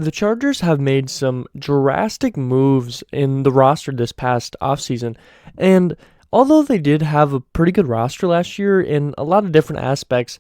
the Chargers have made some drastic moves in the roster this past offseason. And although they did have a pretty good roster last year in a lot of different aspects,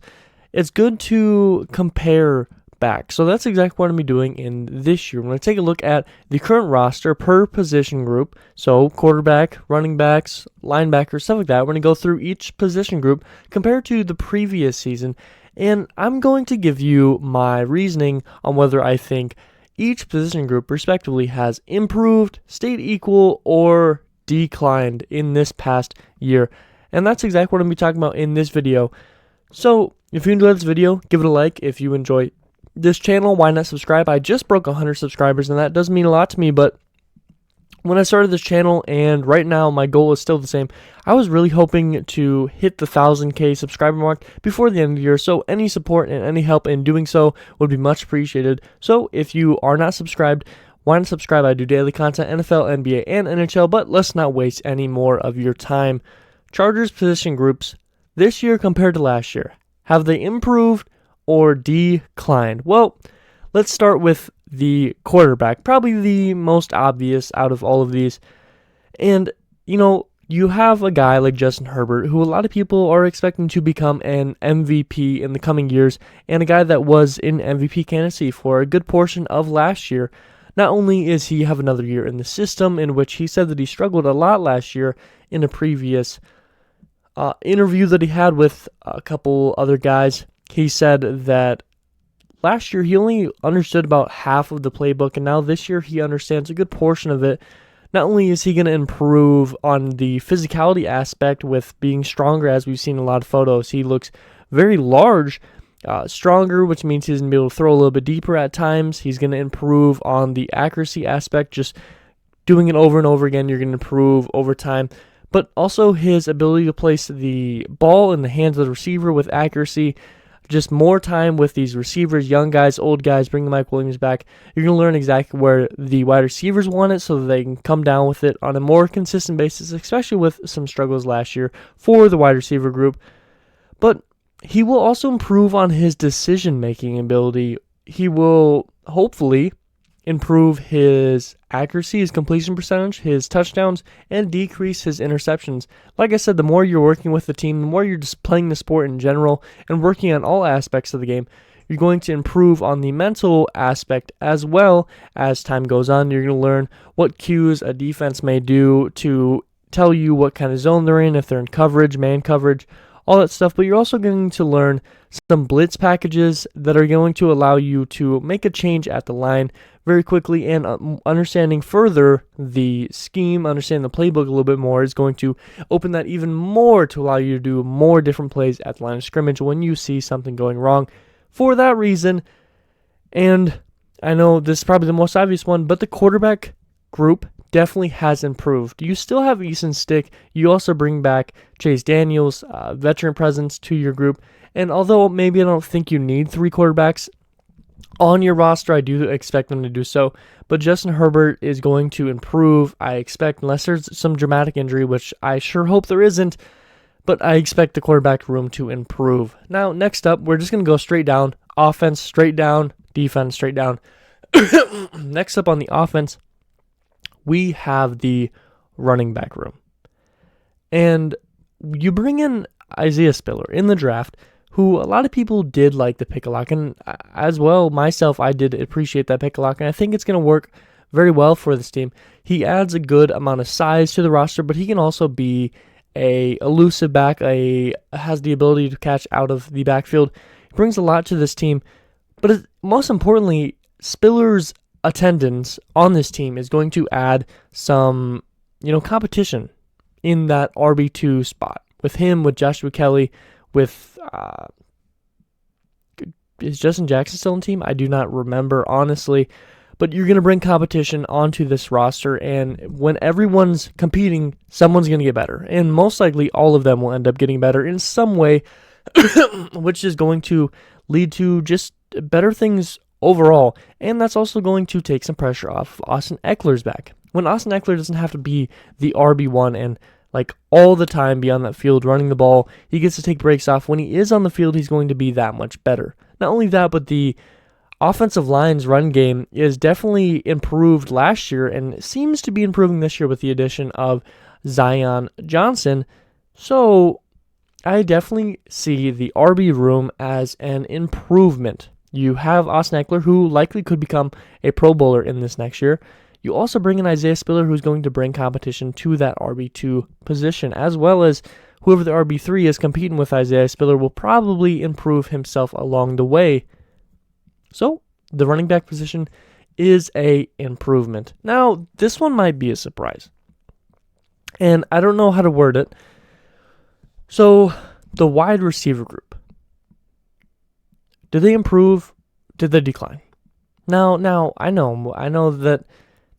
it's good to compare back. So that's exactly what I'm going to be doing in this year. I'm going to take a look at the current roster per position group. So quarterback, running backs, linebackers, stuff like that. We're going to go through each position group compared to the previous season. And I'm going to give you my reasoning on whether I think each position group respectively has improved, stayed equal, or declined in this past year. And that's exactly what I'm going to be talking about in this video. So if you enjoyed this video, give it a like. If you enjoy this channel, why not subscribe? I just broke 100 subscribers, and that does mean a lot to me, but when I started this channel, and right now my goal is still the same, I was really hoping to hit the 1,000K subscriber mark before the end of the year, so any support and any help in doing so would be much appreciated. So if you are not subscribed, why not subscribe? I do daily content, NFL, NBA, and NHL, but let's not waste any more of your time. Chargers position groups this year compared to last year. Have they improved or declined? Well, let's start with the quarterback, probably the most obvious out of all of these. And, you have a guy like Justin Herbert, who a lot of people are expecting to become an MVP in the coming years, and a guy that was in MVP candidacy for a good portion of last year. Not only is he have another year in the system, in which he said that he struggled a lot last year in a previous interview that he had with a couple other guys. He said that last year he only understood about half of the playbook, and now this year he understands a good portion of it. Not only is he going to improve on the physicality aspect with being stronger, as we've seen in a lot of photos, he looks very large, stronger, which means he's going to be able to throw a little bit deeper at times. He's going to improve on the accuracy aspect, just doing it over and over again. You're going to improve over time. But also his ability to place the ball in the hands of the receiver with accuracy. Just more time with these receivers, young guys, old guys, bring the Mike Williams back. You're going to learn exactly where the wide receivers want it so that they can come down with it on a more consistent basis, especially with some struggles last year for the wide receiver group. But he will also improve on his decision-making ability. He will hopefully improve his accuracy, his completion percentage, his touchdowns, and decrease his interceptions. Like I said, the more you're working with the team, the more you're just playing the sport in general and working on all aspects of the game, you're going to improve on the mental aspect as well as time goes on. You're going to learn what cues a defense may do to tell you what kind of zone they're in, if they're in coverage, man coverage, all that stuff. But you're also going to learn some blitz packages that are going to allow you to make a change at the line very quickly, and understanding further the scheme, understanding the playbook a little bit more is going to open that even more to allow you to do more different plays at the line of scrimmage when you see something going wrong. For that reason, and I know this is probably the most obvious one, but the quarterback group definitely has improved. You still have Easton Stick. You also bring back Chase Daniels, veteran presence to your group. And although maybe I don't think you need 3 quarterbacks on your roster, I do expect them to do so. But Justin Herbert is going to improve, I expect, unless there's some dramatic injury, which I sure hope there isn't. But I expect the quarterback room to improve. Now, next up, we're just going to go straight down. Offense, straight down. Defense, straight down. Next up on the offense, we have the running back room. And you bring in Isaiah Spiller in the draft, who a lot of people did like the pick a lot, and as well, myself, I did appreciate that pick a lot, and I think it's going to work very well for this team. He adds a good amount of size to the roster, but he can also be a elusive back, has the ability to catch out of the backfield. He brings a lot to this team, but most importantly, Spiller's attendance on this team is going to add some, competition in that RB2 spot with him, with Joshua Kelly, with is Justin Jackson still on the team? I do not remember, honestly. But you're going to bring competition onto this roster, and when everyone's competing, someone's going to get better. And most likely, all of them will end up getting better in some way, which is going to lead to just better things overall. And that's also going to take some pressure off Austin Eckler's back. When Austin Eckler doesn't have to be the RB1 and all the time be on that field running the ball, he gets to take breaks off. When he is on the field, he's going to be that much better. Not only that, but the offensive line's run game is definitely improved last year and seems to be improving this year with the addition of Zion Johnson. So I definitely see the RB room as an improvement. You have Austin Eckler, who likely could become a Pro Bowler in this next year. You also bring in Isaiah Spiller, who's going to bring competition to that RB2 position, as well as whoever the RB3 is competing with Isaiah Spiller will probably improve himself along the way. So the running back position is a improvement. Now, this one might be a surprise, and I don't know how to word it. So the wide receiver group, did they improve? Did they decline? Now I know that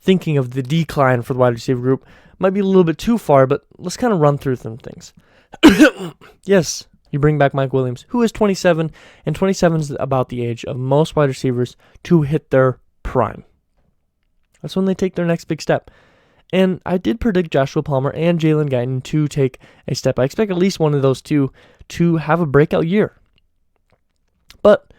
thinking of the decline for the wide receiver group might be a little bit too far, but let's kind of run through some things. Yes, you bring back Mike Williams, who is 27, and 27 is about the age of most wide receivers to hit their prime. That's when they take their next big step. And I did predict Joshua Palmer and Jalen Guyton to take a step. I expect at least one of those two to have a breakout year. But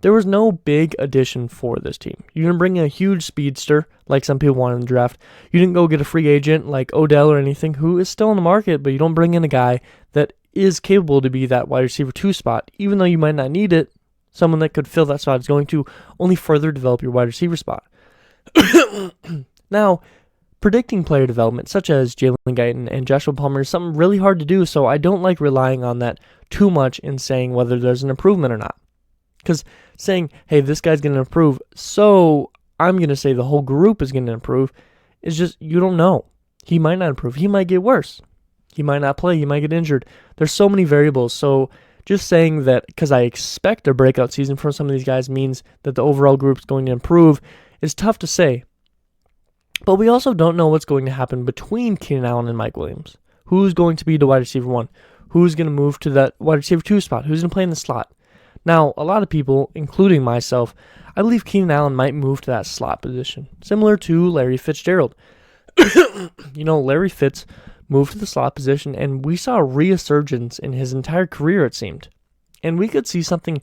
there was no big addition for this team. You didn't bring in a huge speedster like some people wanted in the draft. You didn't go get a free agent like Odell or anything who is still in the market, but you don't bring in a guy that is capable to be that wide receiver 2 spot. Even though you might not need it, someone that could fill that spot is going to only further develop your wide receiver spot. Now, predicting player development, such as Jalen Guyton and Joshua Palmer, is something really hard to do, so I don't like relying on that too much in saying whether there's an improvement or not. Because saying, hey, this guy's going to improve, so I'm going to say the whole group is going to improve, is just, you don't know. He might not improve. He might get worse. He might not play. He might get injured. There's so many variables, so just saying that because I expect a breakout season from some of these guys means that the overall group is going to improve is tough to say. But we also don't know what's going to happen between Keenan Allen and Mike Williams. Who's going to be the wide receiver 1? Who's going to move to that wide receiver 2 spot? Who's going to play in the slot? Now, a lot of people, including myself, I believe Keenan Allen might move to that slot position, similar to Larry Fitzgerald. Larry Fitz moved to the slot position, and we saw a resurgence in his entire career, it seemed. And we could see something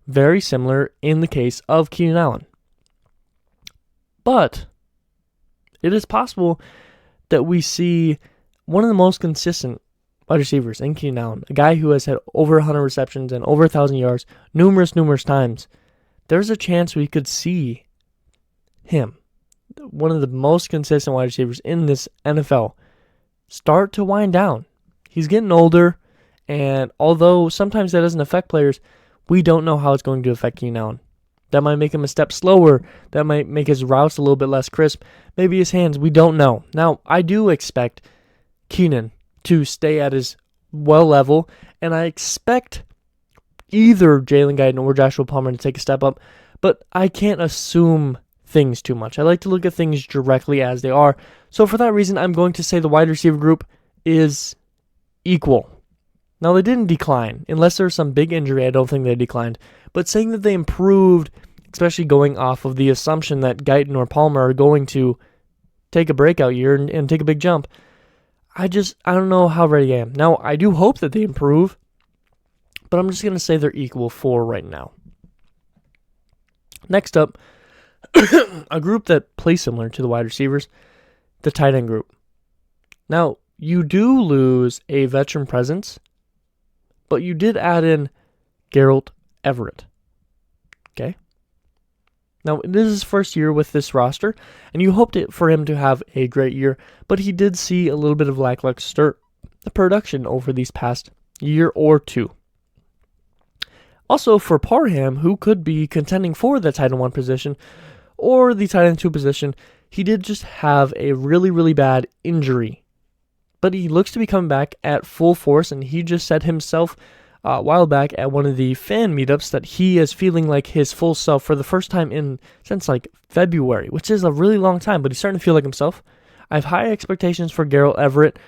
very similar in the case of Keenan Allen. But it is possible that we see one of the most consistent wide receivers in Keenan Allen, a guy who has had over 100 receptions and over 1,000 yards numerous times. There's a chance we could see him, one of the most consistent wide receivers in this NFL, start to wind down. He's getting older, and although sometimes that doesn't affect players, we don't know how it's going to affect Keenan Allen. That might make him a step slower. That might make his routes a little bit less crisp. Maybe his hands. We don't know. Now, I do expect Keenan to stay at his well level, and I expect either Jalen Guyton or Joshua Palmer to take a step up, but I can't assume things too much. I like to look at things directly as they are. So for that reason, I'm going to say the wide receiver group is equal. Now, they didn't decline. Unless there's some big injury, I don't think they declined. But saying that they improved, especially going off of the assumption that Guyton or Palmer are going to take a breakout year and take a big jump, I don't know how ready I am. Now, I do hope that they improve, but I'm just going to say they're equal for right now. Next up, a group that plays similar to the wide receivers, the tight end group. Now, you do lose a veteran presence, but you did add in Gerald Everett. Okay? Now, this is his first year with this roster, and you hoped for him to have a great year, but he did see a little bit of lackluster production over these past year or two. Also, for Parham, who could be contending for the tight end 1 position or the tight end 2 position, he did just have a really bad injury. But he looks to be coming back at full force, and he just said himself a while back at one of the fan meetups that he is feeling like his full self for the first time since February, which is a really long time, but he's starting to feel like himself. I have high expectations for Gerald Everett,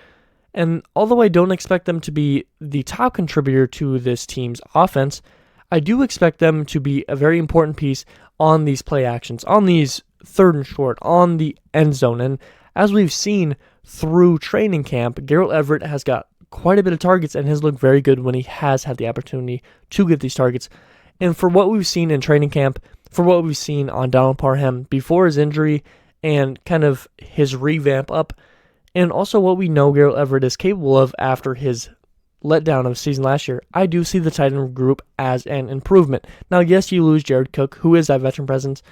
and although I don't expect them to be the top contributor to this team's offense, I do expect them to be a very important piece on these play actions, on these 3rd and short, on the end zone. And as we've seen through training camp, Gerald Everett has got quite a bit of targets and has looked very good when he has had the opportunity to get these targets. And for what we've seen in training camp, for what we've seen on Donald Parham before his injury and kind of his revamp up, and also what we know Gerald Everett is capable of after his letdown of season last year, I do see the tight end group as an improvement. Now, yes, you lose Jared Cook, who is that veteran presence,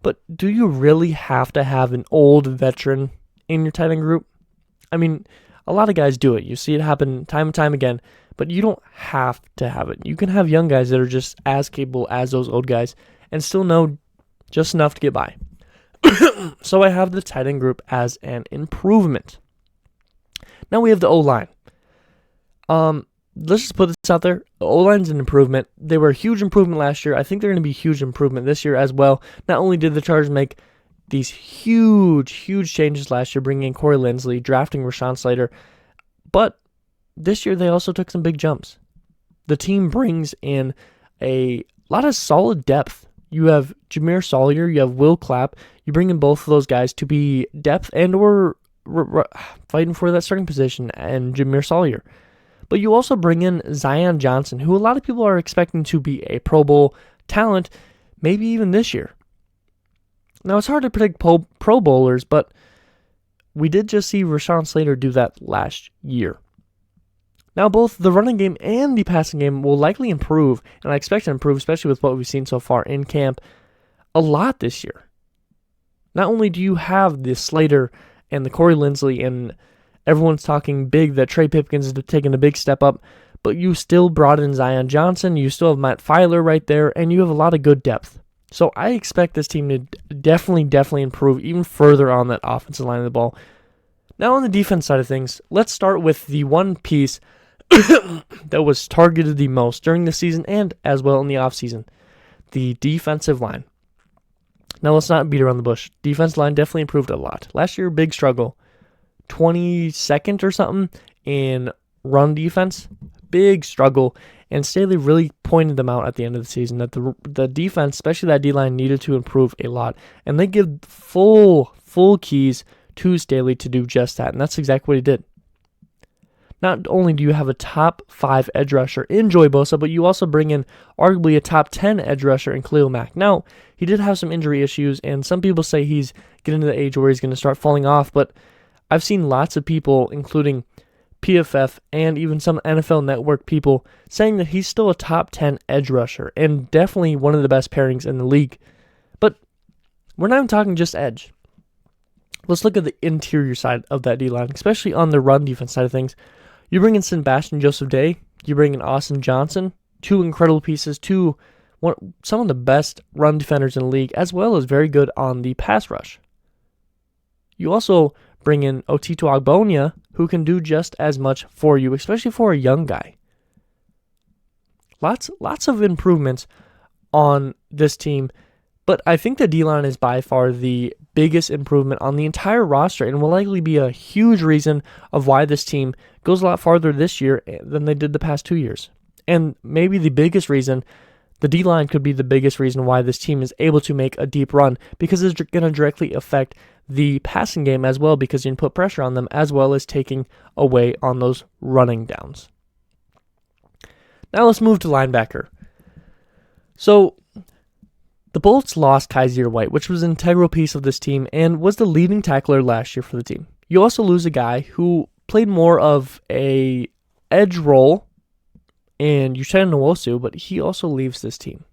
but do you really have to have an old veteran in your tight end group? I mean, a lot of guys do it. You see it happen time and time again, but you don't have to have it. You can have young guys that are just as capable as those old guys and still know just enough to get by. So I have the tight end group as an improvement. Now we have the O-line. Let's just put this out there. The O-line's an improvement. They were a huge improvement last year. I think they're going to be a huge improvement this year as well. Not only did the Chargers make these huge changes last year, bringing in Corey Linsley, drafting Rashawn Slater, but this year they also took some big jumps. The team brings in a lot of solid depth. You have Jameer Sawyer, you have Will Clapp. You bring in both of those guys to be depth and or fighting for that starting position, and Jameer Sawyer. But you also bring in Zion Johnson, who a lot of people are expecting to be a Pro Bowl talent, maybe even this year. Now, it's hard to predict Pro Bowlers, but we did just see Rashawn Slater do that last year. Now, both the running game and the passing game will likely improve, and I expect to improve, especially with what we've seen so far in camp, a lot this year. Not only do you have the Slater and the Corey Linsley, and everyone's talking big that Trey Pipkins is taking a big step up, but you still brought in Zion Johnson, you still have Matt Filer right there, and you have a lot of good depth. So I expect this team to definitely improve even further on that offensive line of the ball. Now on the defense side of things, let's start with the one piece that was targeted the most during the season and as well in the offseason, the defensive line. Now let's not beat around the bush. Defensive line definitely improved a lot. Last year, big struggle. 22nd or something in run defense. Big struggle. And Staley really pointed them out at the end of the season that the defense, especially that D-line, needed to improve a lot. And they give full keys to Staley to do just that. And that's exactly what he did. Not only do you have a top 5 edge rusher in Joey Bosa, but you also bring in arguably a top 10 edge rusher in Khalil Mack. Now, he did have some injury issues, and some people say he's getting to the age where he's going to start falling off, but I've seen lots of people, including PFF and even some NFL Network people, saying that he's still a top 10 edge rusher and definitely one of the best pairings in the league. But we're not even talking just edge. Let's look at the interior side of that D-line, especially on the run defense side of things. You bring in Sebastian Joseph-Day, you bring in Austin Johnson, two incredible pieces, some of the best run defenders in the league, as well as very good on the pass rush. You also bring in Otito Agbonia, who can do just as much for you, especially for a young guy. Lots of improvements on this team, but I think the D-line is by far the biggest improvement on the entire roster and will likely be a huge reason of why this team goes a lot farther this year than they did the past 2 years. And maybe the biggest reason, the D-line could be the biggest reason why this team is able to make a deep run, because it's going to directly affect the passing game as well, because you can put pressure on them as well as taking away on those running downs. Now let's move to linebacker. So the Bolts lost Kaiser White, which was an integral piece of this team and was the leading tackler last year for the team. You also lose a guy who played more of a edge role in Uchenna Nwosu, but he also leaves this team.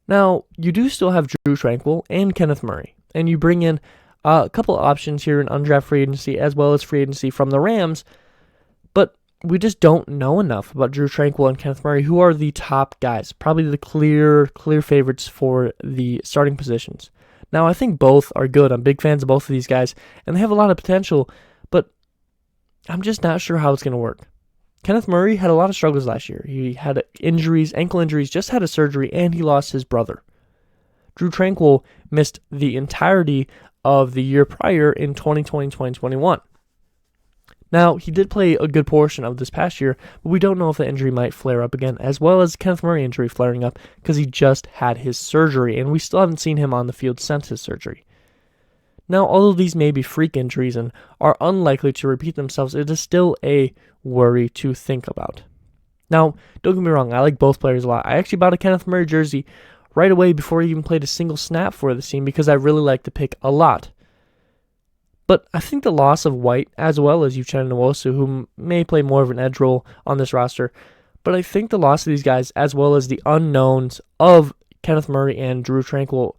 Now, you do still have Drew Tranquill and Kenneth Murray, and you bring in a couple of options here in undrafted free agency as well as free agency from the Rams, but we just don't know enough about Drew Tranquill and Kenneth Murray, who are the top guys, probably the clear favorites for the starting positions. Now, I think both are good. I'm big fans of both of these guys, and they have a lot of potential, but I'm just not sure how it's going to work. Kenneth Murray had a lot of struggles last year. He had injuries, ankle injuries, just had a surgery, and he lost his brother. Drew Tranquill missed the entirety of the year prior in 2020-2021. Now, he did play a good portion of this past year, but we don't know if the injury might flare up again, as well as Kenneth Murray injury flaring up because he just had his surgery, and we still haven't seen him on the field since his surgery. Now, although these may be freak injuries and are unlikely to repeat themselves, it is still a worry to think about. Now, don't get me wrong, I like both players a lot. I actually bought a Kenneth Murray jersey right away before he even played a single snap for the team because I really like the pick a lot. But I think the loss of White, as well as Uchenna Nwosu, who may play more of an edge role on this roster, but I think the loss of these guys, as well as the unknowns of Kenneth Murray and Drew Tranquill,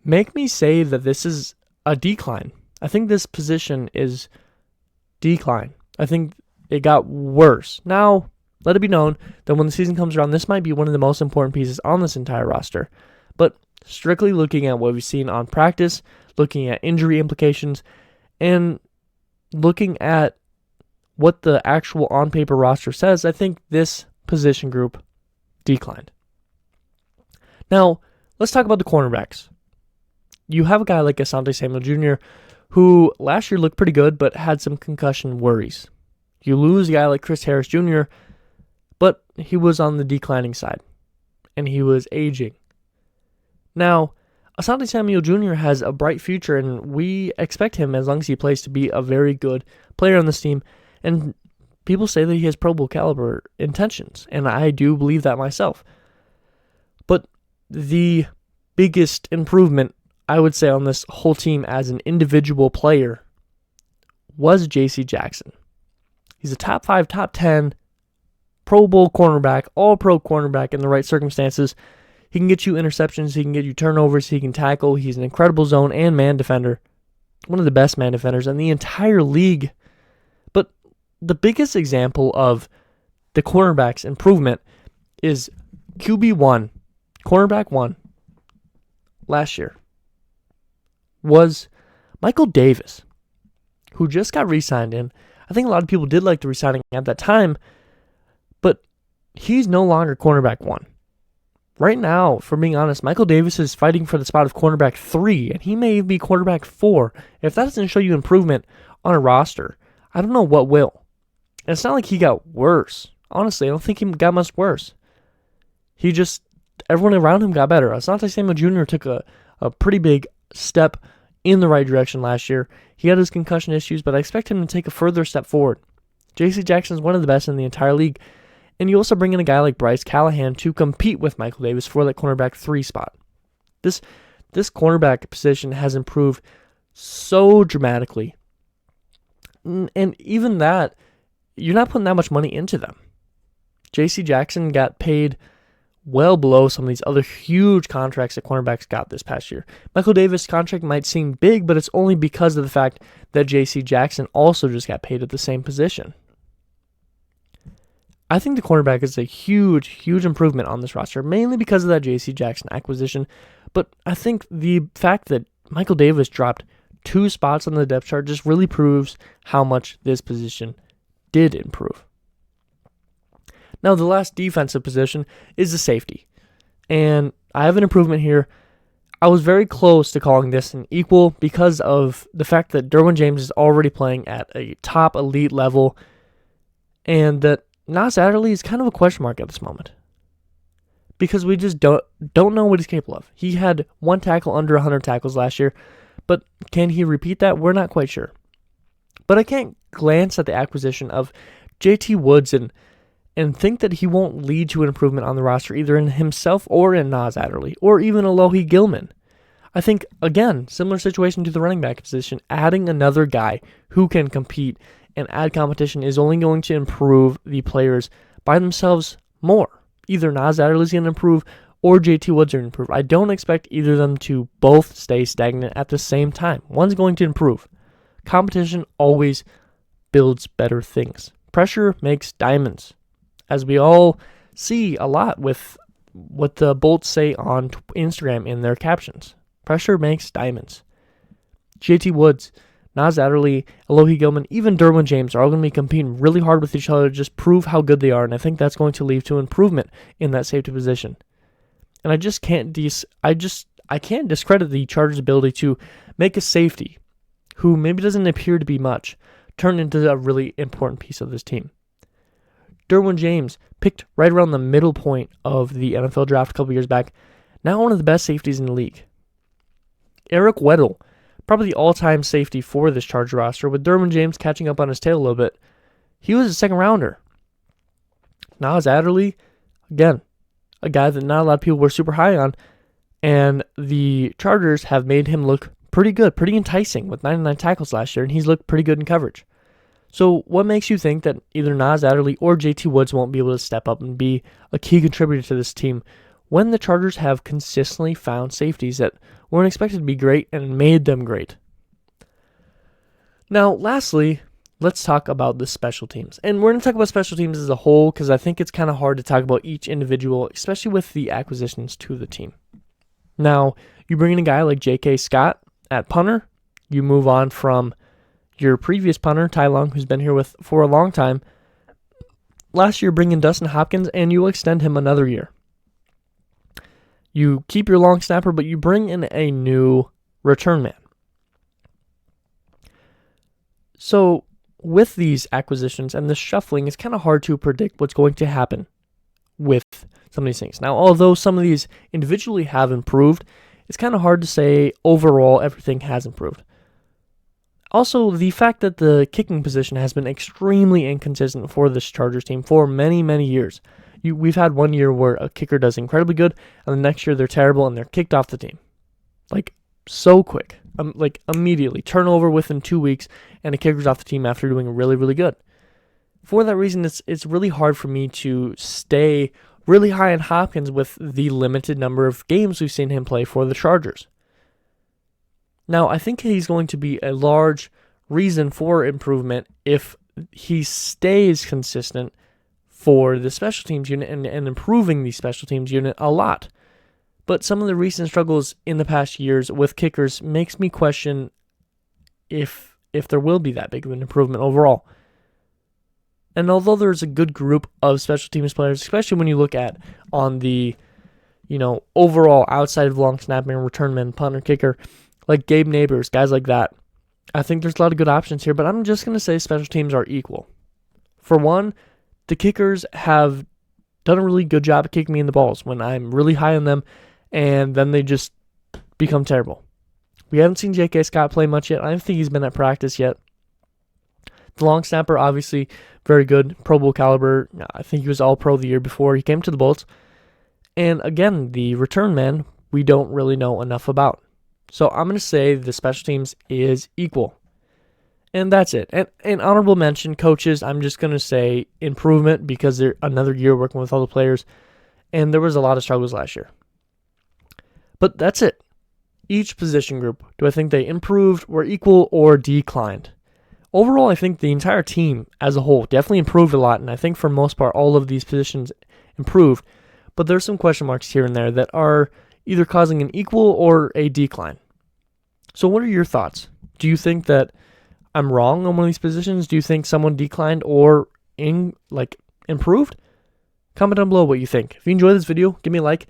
make me say that this is a decline. I think this position is decline. I think it got worse. Now, let it be known that when the season comes around, this might be one of the most important pieces on this entire roster. But strictly looking at what we've seen on practice, looking at injury implications, and looking at what the actual on-paper roster says, I think this position group declined. Now, let's talk about the cornerbacks. You have a guy like Asante Samuel Jr., who last year looked pretty good, but had some concussion worries. You lose a guy like Chris Harris Jr., but he was on the declining side, and he was aging. Now, Asante Samuel Jr. has a bright future, and we expect him, as long as he plays, to be a very good player on this team. And people say that he has Pro Bowl caliber intentions, and I do believe that myself. But the biggest improvement, I would say, on this whole team as an individual player was J.C. Jackson. He's a top 5, top 10 Pro Bowl cornerback, all-pro cornerback in the right circumstances. He can get you interceptions, he can get you turnovers, he can tackle. He's an incredible zone and man defender. One of the best man defenders in the entire league. But the biggest example of the cornerback's improvement is QB1, cornerback 1, last year, was Michael Davis, who just got re-signed in. I think a lot of people did like the re-signing at that time, but he's no longer cornerback 1. Right now, for being honest, Michael Davis is fighting for the spot of cornerback 3, and he may even be quarterback 4. If that doesn't show you improvement on a roster, I don't know what will. And it's not like he got worse. Honestly, I don't think he got much worse. Everyone around him got better. Asante Samuel Jr. took a pretty big step in the right direction last year. He had his concussion issues, but I expect him to take a further step forward. J.C. Jackson is one of the best in the entire league. And you also bring in a guy like Bryce Callahan to compete with Michael Davis for that cornerback 3 spot. This cornerback position has improved so dramatically. And even that, you're not putting that much money into them. J.C. Jackson got paid well below some of these other huge contracts that cornerbacks got this past year. Michael Davis' contract might seem big, but it's only because of the fact that J.C. Jackson also just got paid at the same position. I think the cornerback is a huge, huge improvement on this roster, mainly because of that J.C. Jackson acquisition. But I think the fact that Michael Davis dropped 2 spots on the depth chart just really proves how much this position did improve. Now, the last defensive position is the safety. And I have an improvement here. I was very close to calling this an equal because of the fact that Derwin James is already playing at a top elite level, and that Nas Adderley is kind of a question mark at this moment because we just don't know what he's capable of. He had 1 tackle under 100 tackles last year, but can he repeat that? We're not quite sure. But I can't glance at the acquisition of JT Woods and think that he won't lead to an improvement on the roster either in himself or in Nas Adderley or even Alohi Gilman. I think, again, similar situation to the running back position, adding another guy who can compete and add competition is only going to improve the players by themselves more. Either Nas Adderley is going to improve or JT Woods are going to improve. I don't expect either of them to both stay stagnant at the same time. One's going to improve. Competition always builds better things. Pressure makes diamonds, as we all see a lot with what the Bolts say on Instagram in their captions. Pressure makes diamonds. JT Woods, Nas Adderley, Alohi Gilman, even Derwin James are all going to be competing really hard with each other to just prove how good they are, and I think that's going to lead to improvement in that safety position. And I just can't I can't discredit the Chargers' ability to make a safety who maybe doesn't appear to be much turn into a really important piece of this team. Derwin James, picked right around the middle point of the NFL draft a couple years back, now one of the best safeties in the league. Eric Weddle, probably the all-time safety for this Charger roster, with Derwin James catching up on his tail a little bit. He was a second-rounder. Nas Adderley, again, a guy that not a lot of people were super high on, And the Chargers have made him look pretty good, pretty enticing with 99 tackles last year, and he's looked pretty good in coverage. So what makes you think that either Nas Adderley or JT Woods won't be able to step up and be a key contributor to this team when the Chargers have consistently found safeties that weren't expected to be great and made them great? Now, lastly, let's talk about the special teams. And we're going to talk about special teams as a whole because I think it's kind of hard to talk about each individual, especially with the acquisitions to the team. Now, you bring in a guy like J.K. Scott at punter. You move on from your previous punter, Ty Long, who's been here for a long time. Last year, bring in Dustin Hopkins, and you extend him another year. You keep your long snapper, but you bring in a new return man. So, with these acquisitions and this shuffling, it's kind of hard to predict what's going to happen with some of these things. Now, although some of these individually have improved, it's kind of hard to say overall everything has improved. Also, the fact that the kicking position has been extremely inconsistent for this Chargers team for many, many years. We've had one year where a kicker does incredibly good, and the next year they're terrible and they're kicked off the team. Like, so quick. Like, immediately. Turnover within 2 weeks, and a kicker's off the team after doing really, really good. For that reason, it's really hard for me to stay really high on Hopkins with the limited number of games we've seen him play for the Chargers. Now, I think he's going to be a large reason for improvement if he stays consistent for the special teams unit and improving the special teams unit a lot. But some of the recent struggles in the past years with kickers makes me question if there will be that big of an improvement overall. And although there's a good group of special teams players, especially when you look at on the, overall outside of long snapping, return man, punter, kicker, like Gabe Neighbors, guys like that, I think there's a lot of good options here, but I'm just going to say special teams are equal. For one, the kickers have done a really good job at kicking me in the balls when I'm really high on them, and then they just become terrible. We haven't seen J.K. Scott play much yet. I don't think he's been at practice yet. The long snapper, obviously, very good, Pro Bowl caliber. I think he was All-Pro the year before he came to the Bolts. And again, the return man, we don't really know enough about. So I'm going to say the special teams is equal. And that's it. And honorable mention, coaches, I'm just going to say improvement because they're another year working with all the players. And there was a lot of struggles last year. But that's it. Each position group, do I think they improved, were equal, or declined? Overall, I think the entire team as a whole definitely improved a lot. And I think for the most part, all of these positions improved. But there's some question marks here and there that are either causing an equal or a decline. So what are your thoughts? Do you think that I'm wrong on one of these positions? Do you think someone declined or improved? Comment down below what you think. If you enjoyed this video, give me a like.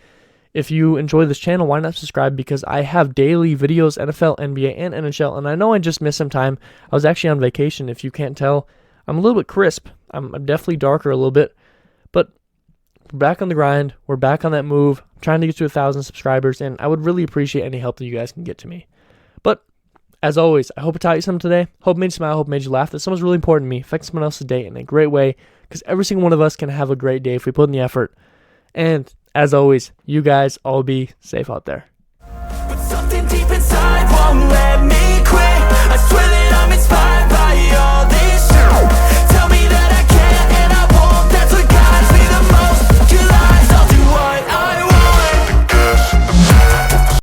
If you enjoy this channel, why not subscribe? Because I have daily videos, NFL, NBA, and NHL, and I know I just missed some time. I was actually on vacation. If you can't tell, I'm a little bit crisp. I'm definitely darker a little bit, but we're back on the grind. We're back on that move. I'm trying to get to 1,000 subscribers, and I would really appreciate any help that you guys can get to me. But as always, I hope it taught you something today. Hope it made you smile. Hope it made you laugh. That someone's really important to me. Affect someone else's day in a great way, because every single one of us can have a great day if we put in the effort. And as always, you guys all be safe out there. But something deep inside won't let me quit. I swear that I'm inspired by your